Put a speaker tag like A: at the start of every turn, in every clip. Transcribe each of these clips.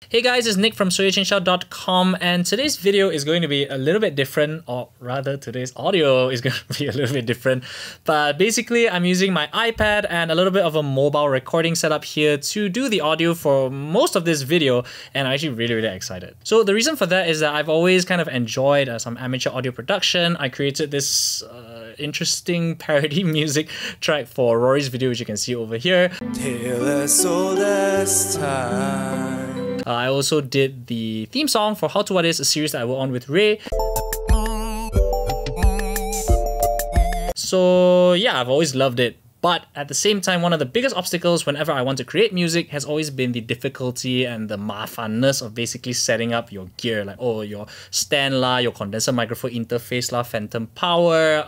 A: Hey guys, it's Nick from SweeLee and today's video is going to be a little bit different, or rather today's audio is going to be a little bit different. But basically I'm using my iPad and a little bit of a mobile recording setup here to do the audio for most of this video, and I'm actually really excited. So the reason for that is that I've always kind of enjoyed some amateur audio production. I created this interesting parody music track for Rory's video, which you can see over here. I also did the theme song for How to What Is, a series that I worked on with Ray. So yeah, I've always loved it. But at the same time, one of the biggest obstacles whenever I want to create music has always been the difficulty and the mafanness of basically setting up your gear, like your stand lah, your condenser microphone interface lah, phantom power,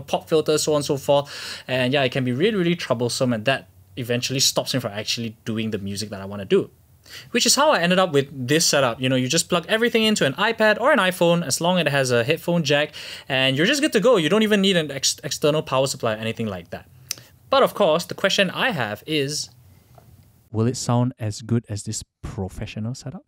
A: pop filter, so on and so forth. And yeah, it can be really troublesome, and that eventually stops me from actually doing the music that I want to do. Which is how I ended up with this setup. You just plug everything into an iPad or an iPhone as long as it has a headphone jack, and you're just good to go. You don't even need an external power supply or anything like that. But of course, the question I have is, will it sound as good as this professional setup?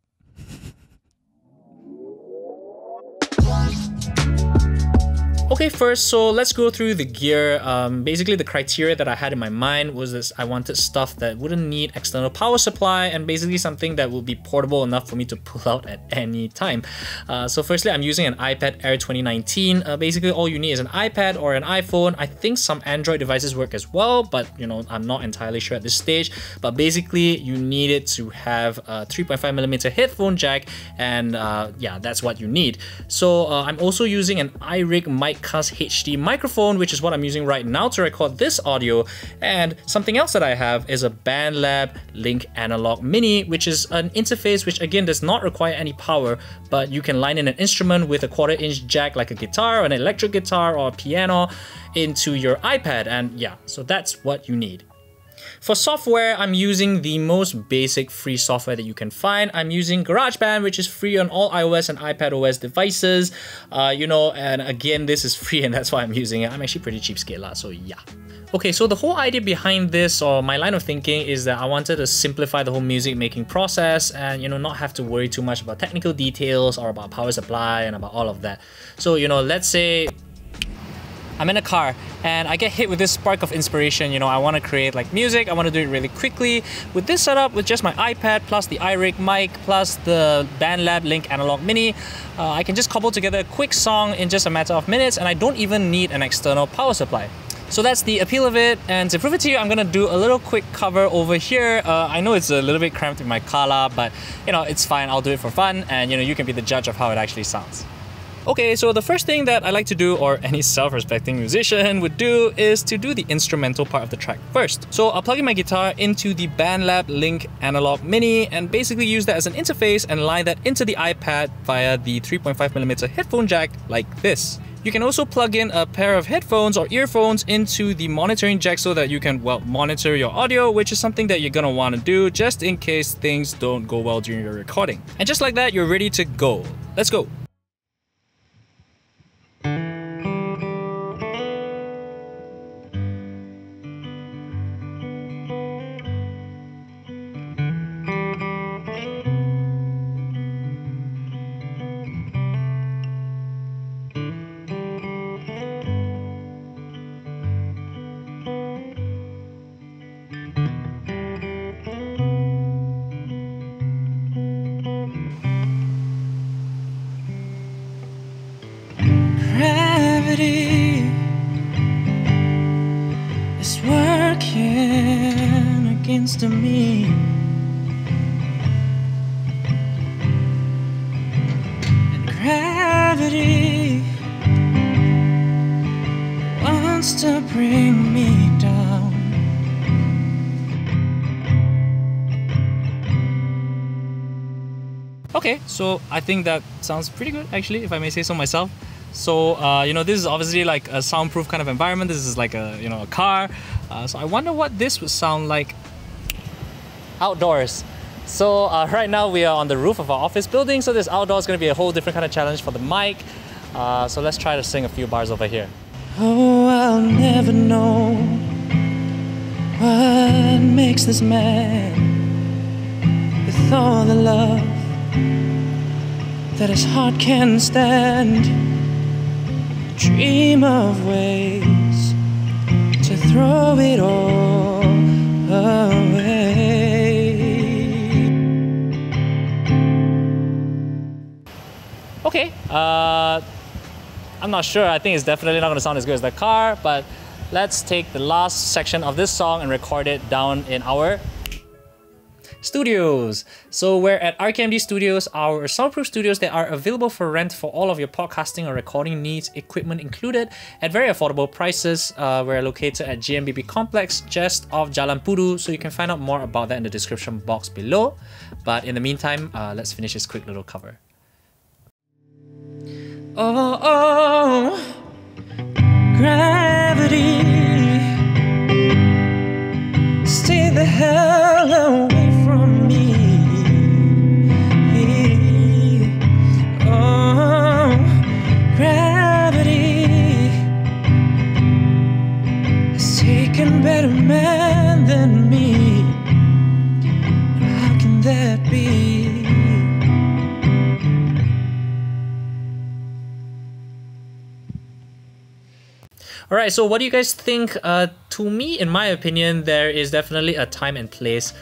A: Okay, first, so let's go through the gear. Basically, the criteria that I had in my mind was this: I wanted stuff that wouldn't need external power supply, and basically something that would be portable enough for me to pull out at any time. So firstly, I'm using an iPad Air 2019. Basically, all you need is an iPad or an iPhone. I think some Android devices work as well, but I'm not entirely sure at this stage. But basically, you need it to have a 3.5mm headphone jack, and yeah, that's what you need. So I'm also using an iRig mic HD microphone, which is what I'm using right now to record this audio. And something else that I have is a BandLab Link Analog Mini, which is an interface which again does not require any power, but you can line in an instrument with a 1/4" jack like a guitar or an electric guitar or a piano into your iPad, and yeah, so that's what you need. For software, I'm using the most basic free software that you can find. I'm using GarageBand, which is free on all iOS and iPadOS devices. And again, this is free and that's why I'm using it. I'm actually pretty cheapskate lah, so yeah. Okay, so the whole idea behind this, or my line of thinking, is that I wanted to simplify the whole music making process and not have to worry too much about technical details or about power supply and about all of that. So let's say I'm in a car and I get hit with this spark of inspiration. I want to create like music, I want to do it really quickly. With this setup, with just my iPad plus the iRig mic plus the BandLab Link Analog Mini, I can just cobble together a quick song in just a matter of minutes, and I don't even need an external power supply. So that's the appeal of it, and to prove it to you, I'm gonna do a little quick cover over here. I know it's a little bit cramped in my car, but it's fine, I'll do it for fun, and you can be the judge of how it actually sounds. Okay, so the first thing that I like to do, or any self-respecting musician would do, is to do the instrumental part of the track first. So I'll plug in my guitar into the BandLab Link Analog Mini and basically use that as an interface and line that into the iPad via the 3.5mm headphone jack like this. You can also plug in a pair of headphones or earphones into the monitoring jack so that you can, well, monitor your audio, which is something that you're gonna want to do just in case things don't go well during your recording. And just like that, you're ready to go. Let's go.
B: Gravity is working against me, and gravity wants to bring me down.
A: Okay, so I think that sounds pretty good actually, if I may say so myself. So, this is obviously like a soundproof kind of environment. This is like a, a car. So I wonder what this would sound like outdoors. So right now we are on the roof of our office building. So this outdoor is going to be a whole different kind of challenge for the mic. So let's try to sing a few bars over here.
B: Oh, I'll never know what makes this man. with all the love that his heart can stand. Dream of ways to throw it all away.
A: Okay, I'm not sure. I think it's definitely not going to sound as good as the car, but let's take the last section of this song and record it down in our studios. So we're at RKMD Studios, our soundproof studios that are available for rent for all of your podcasting or recording needs, equipment included, at very affordable prices. We're located at GMBB Complex, just off Jalan Pudu, so you can find out more about that in the description box below. But in the meantime, let's finish this quick little cover.
B: Oh, oh, gravity, stay the hell away from me. Oh, gravity has taken better men than me. How can that be?
A: Alright, so what do you guys think? To me, in my opinion, there is definitely a time and place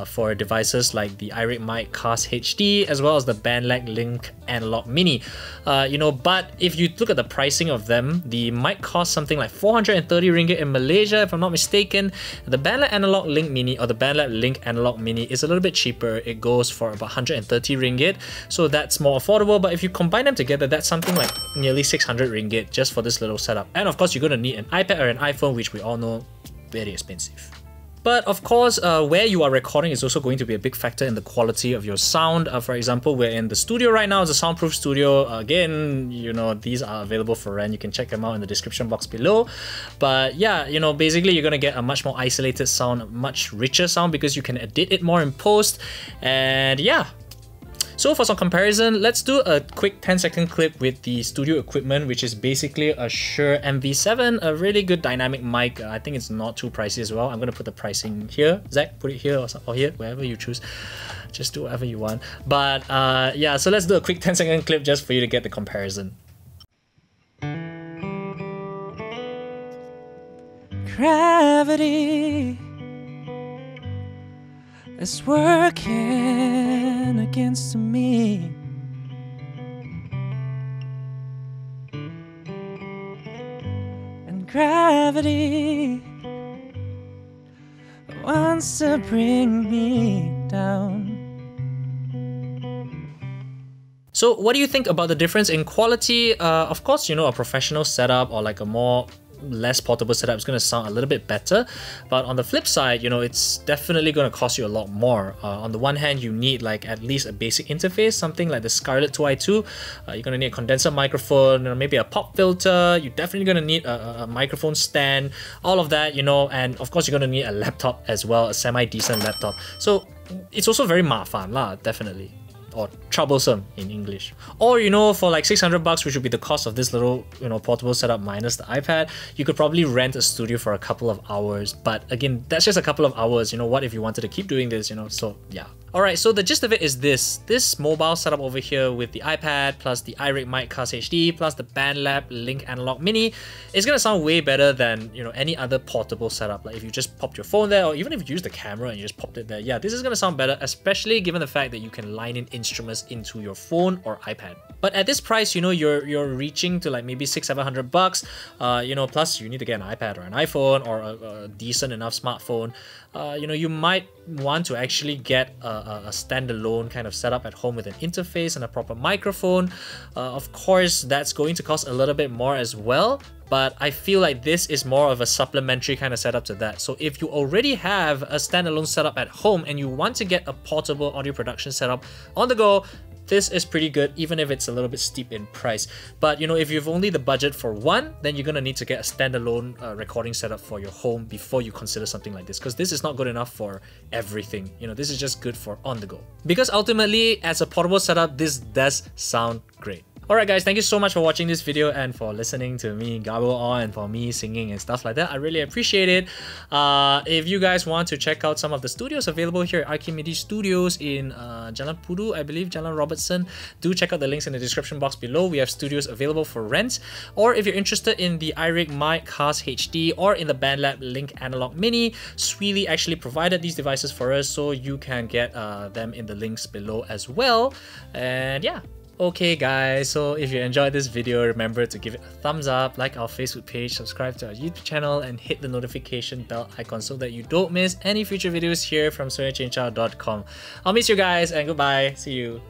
A: for devices like the iRig Mic Cast HD as well as the BandLab Link Analog Mini. But if you look at the pricing of them, the mic costs something like 430 ringgit in Malaysia, if I'm not mistaken. The BandLab Analog Link Mini or the BandLab Link Analog Mini is a little bit cheaper. It goes for about 130 ringgit, so that's more affordable. But if you combine them together, that's something like nearly 600 ringgit just for this little setup. And of course, you're going to need an iPad or an iPhone, which we all know very expensive. But of course, where you are recording is also going to be a big factor in the quality of your sound. For example, we're in the studio right now. It's a soundproof studio. Again, these are available for rent. You can check them out in the description box below. But yeah, basically you're going to get a much more isolated sound, a much richer sound because you can edit it more in post. And yeah. So for some comparison, let's do a quick 10-second clip with the studio equipment, which is basically a Shure MV7, a really good dynamic mic. I think it's not too pricey as well. I'm going to put the pricing here. Zach, put it here or here, wherever you choose. Just do whatever you want. But yeah, so let's do a quick 10-second clip just for you to get the comparison.
B: Gravity is working against me. And gravity wants to bring me down.
A: So what do you think about the difference in quality? Of course, a professional setup or like a less portable setup is going to sound a little bit better, but on the flip side, it's definitely going to cost you a lot more. On the one hand, you need like at least a basic interface, something like the Scarlett 2i2. You're going to need a condenser microphone, maybe a pop filter. You're definitely going to need a microphone stand, all of that, and of course you're going to need a laptop as well, a semi-decent laptop. So it's also very mafan lah, definitely. Or troublesome in English. Or for like 600 bucks, which would be the cost of this little portable setup minus the iPad, you could probably rent a studio for a couple of hours. But again, that's just a couple of hours. What if you wanted to keep doing this, so yeah. Alright, so the gist of it is this mobile setup over here with the iPad plus the iRig Mic Cast HD plus the BandLab Link Analog Mini is gonna sound way better than any other portable setup. Like if you just popped your phone there, or even if you use the camera and you just popped it there, yeah, this is gonna sound better, especially given the fact that you can line in instruments into your phone or iPad. But at this price, you're reaching to like maybe 600-700 bucks. Plus you need to get an iPad or an iPhone or a decent enough smartphone. You might want to actually get a standalone kind of setup at home with an interface and a proper microphone. Of course, that's going to cost a little bit more as well, but I feel like this is more of a supplementary kind of setup to that. So if you already have a standalone setup at home and you want to get a portable audio production setup on the go, this is pretty good, even if it's a little bit steep in price. But if you've only the budget for one, then you're gonna need to get a standalone recording setup for your home before you consider something like this, because this is not good enough for everything. This is just good for on the go. Because ultimately, as a portable setup, this does sound great. Alright guys, thank you so much for watching this video and for listening to me gabble on and for me singing and stuff like that. I really appreciate it. If you guys want to check out some of the studios available here at iRig Studios in Jalan Pudu, I believe, Jalan Robertson, do check out the links in the description box below. We have studios available for rent. Or if you're interested in the iRig Mic Cast HD or in the BandLab Link Analog Mini, Swee Lee actually provided these devices for us, so you can get them in the links below as well. And yeah. Okay guys, so if you enjoyed this video, remember to give it a thumbs up, like our Facebook page, subscribe to our YouTube channel, and hit the notification bell icon so that you don't miss any future videos here from SweeLee.com. I'll miss you guys and goodbye. See you.